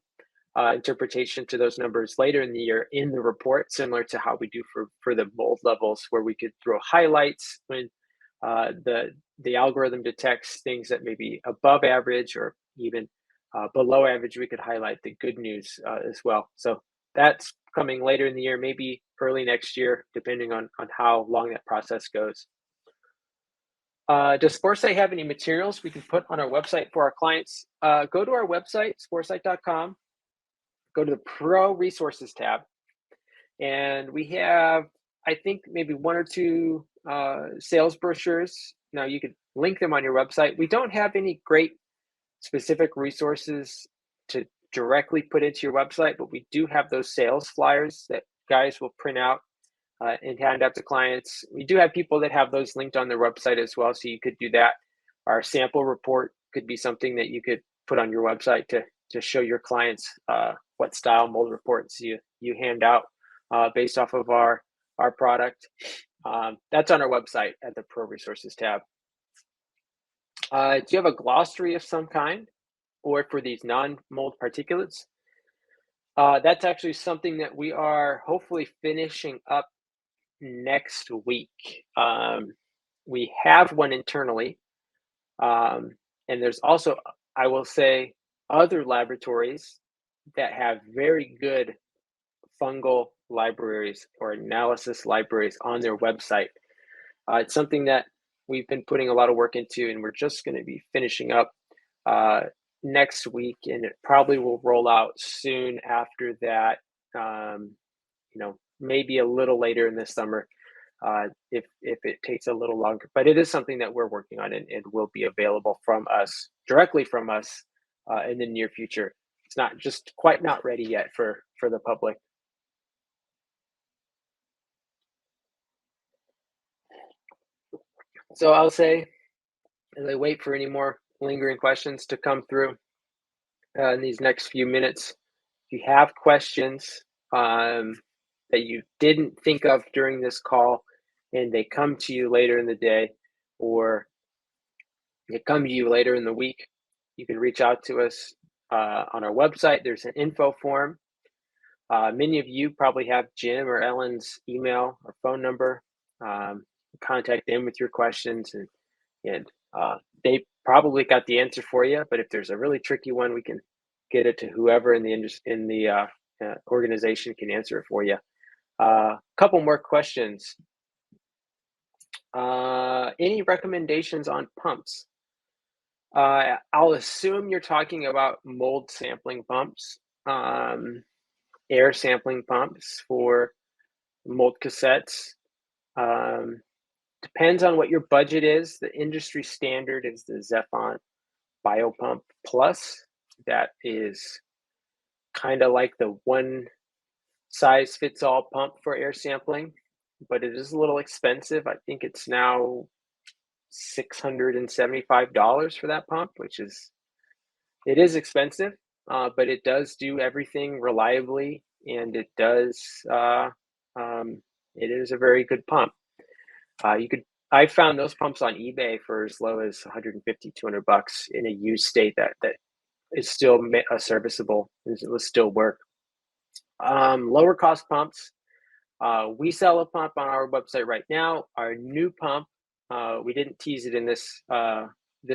interpretation to those numbers later in the year in the report, similar to how we do for the mold levels, where we could throw highlights when the algorithm detects things that may be above average or even below average. We could highlight the good news as well. So that's coming later in the year, maybe early next year, depending on how long that process goes. Does Sporecyte have any materials we can put on our website for our clients? Go to our website, sporecyte.com, go to the Pro Resources tab, and we have, I think, maybe one or two sales brochures. Now you could link them on your website. We don't have any great specific resources to directly put into your website, but we do have those sales flyers that guys will print out and hand out to clients. We do have people that have those linked on their website as well, so you could do that. Our sample report could be something that you could put on your website to show your clients what style mold reports you hand out based off of our product. That's on our website at the Pro Resources tab. Do you have a glossary of some kind, or for these non-mold particulates? That's actually something that we are hopefully finishing up next week. We have one internally, and there's also, I will say, other laboratories that have very good fungal libraries or analysis libraries on their website. It's something that we've been putting a lot of work into, and we're just going to be finishing up next week, and it probably will roll out soon after that. Maybe a little later in the summer, if it takes a little longer. But it is something that we're working on, and will be available directly from us in the near future. It's not just quite not ready yet for the public. So I'll say, as I wait for any more lingering questions to come through in these next few minutes, if you have questions that you didn't think of during this call, and they come to you later in the day, or they come to you later in the week, you can reach out to us on our website. There's an info form. Many of you probably have Jim or Ellen's email or phone number. Contact them with your questions, and they probably got the answer for you. But if there's a really tricky one, we can get it to whoever in the organization can answer it for you. Couple more questions. Any recommendations on pumps? I'll assume you're talking about mold sampling pumps, air sampling pumps for mold cassettes. Depends on what your budget is. The industry standard is the Zephon Biopump Plus. That is kind of like the one size fits all pump for air sampling, but it is a little expensive. I think it's now $675 for that pump, it is expensive, but it does do everything reliably, and it is a very good pump. I found those pumps on eBay for as low as 150, 200 bucks in a used state that is still serviceable. It will still work. Lower cost pumps. We sell a pump on our website right now. Our new pump, we didn't tease it in this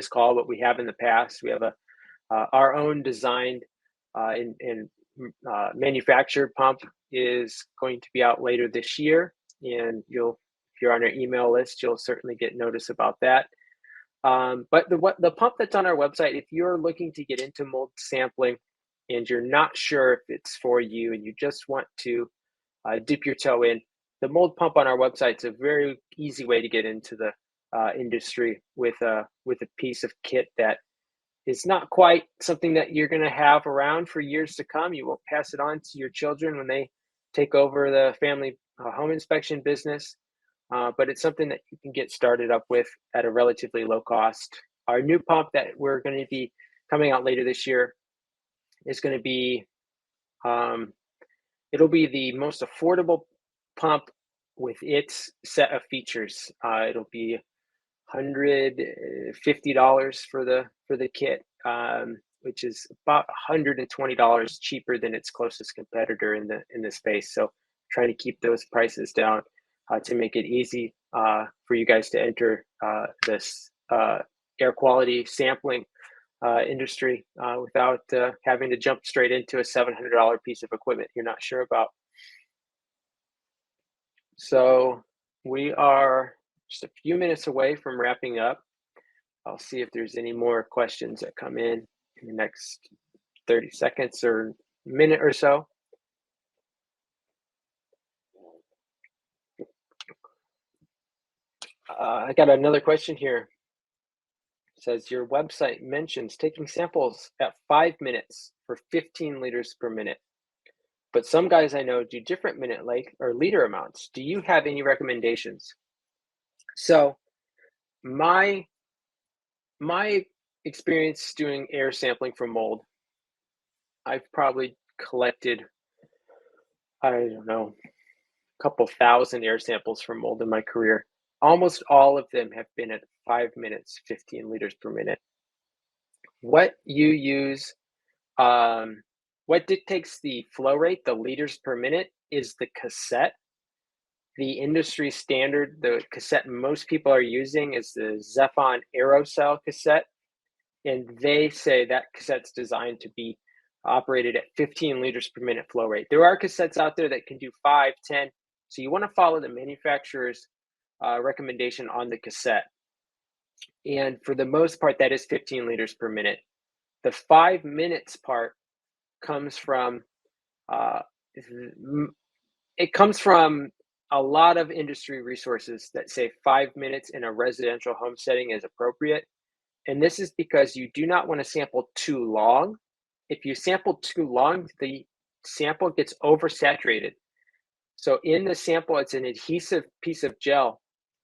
call, but we have in the past. We have our own designed and manufactured pump is going to be out later this year, and if you're on our email list, you'll certainly get notice about that. But the pump that's on our website, if you're looking to get into mold sampling and you're not sure if it's for you and you just want to dip your toe in, the mold pump on our website is a very easy way to get into the industry with a piece of kit that is not quite something that you're going to have around for years to come. You will pass it on to your children when they take over the family home inspection business. But it's something that you can get started up with at a relatively low cost. Our new pump that we're going to be coming out later this year is going to be, it'll be the most affordable pump with its set of features. It'll be $150 for the kit, which is about $120 cheaper than its closest competitor in the space. So trying to keep those prices down to make it easy for you guys to enter this air quality sampling industry without having to jump straight into a $700 piece of equipment you're not sure about. So we are just a few minutes away from wrapping up. I'll see if there's any more questions that come in the next 30 seconds or minute or so. I got another question here. It says your website mentions taking samples at 5 minutes for 15 liters per minute, but some guys I know do different minute or liter amounts. Do you have any recommendations? So my experience doing air sampling for mold, I've probably collected, I don't know, a couple thousand air samples for mold in my career. Almost all of them have been at 5 minutes, 15 liters per minute. What you use, what dictates the flow rate, the liters per minute, is the cassette. The industry standard, the cassette most people are using is the Zephon Aerocell cassette, and they say that cassette's designed to be operated at 15 liters per minute flow rate. There are cassettes out there that can do 5, 10, so you want to follow the manufacturer's recommendation on the cassette. And for the most part, that is 15 liters per minute. The 5 minutes part comes from, a lot of industry resources that say 5 minutes in a residential home setting is appropriate. And this is because you do not want to sample too long. If you sample too long, the sample gets oversaturated. So in the sample, it's an adhesive piece of gel,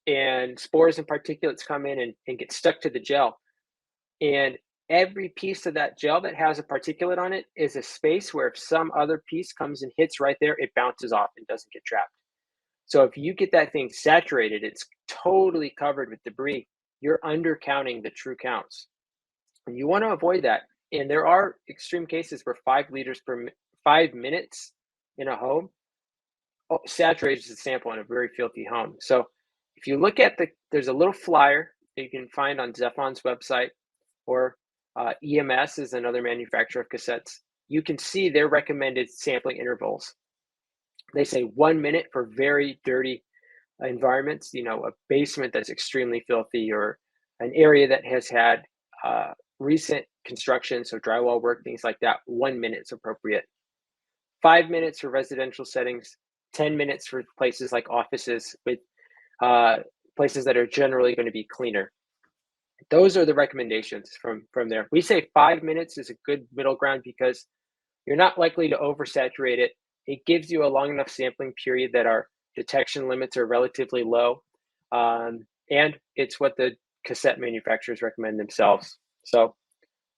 and spores and particulates come in and get stuck to the gel. And every piece of that gel that has a particulate on it is a space where if some other piece comes and hits right there, it bounces off and doesn't get trapped. So if you get that thing saturated, it's totally covered with debris, you're undercounting the true counts. And you want to avoid that. And there are extreme cases where 5 liters per 5 minutes in a home saturates the sample in a very filthy home. So if you look at there's a little flyer that you can find on Zephon's website, or EMS is another manufacturer of cassettes. You can see their recommended sampling intervals. They say 1 minute for very dirty environments, a basement that's extremely filthy, or an area that has had recent construction, so drywall work, things like that. 1 minute is appropriate. 5 minutes for residential settings, 10 minutes for places like offices with places that are generally going to be cleaner. Those are the recommendations from there. We say 5 minutes is a good middle ground because you're not likely to oversaturate it. It gives you a long enough sampling period that our detection limits are relatively low. And it's what the cassette manufacturers recommend themselves. So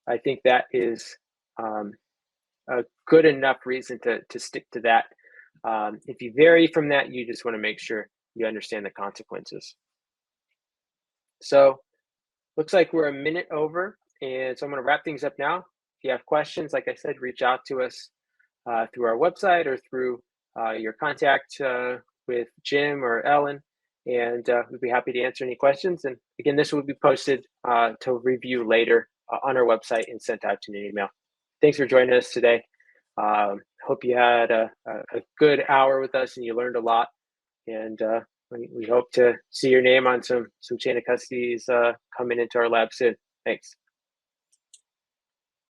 I think that is a good enough reason to stick to that. If you vary from that, you just want to make sure you understand the consequences. So looks like we're a minute over, and so I'm going to wrap things up now. If you have questions, like I said, reach out to us through our website or through your contact with Jim or Ellen, and we'd be happy to answer any questions. And again, this will be posted to review later on our website and sent out to an email. Thanks for joining us today. Hope you had a good hour with us and you learned a lot. And we hope to see your name on some chain of custodies coming into our lab soon. Thanks.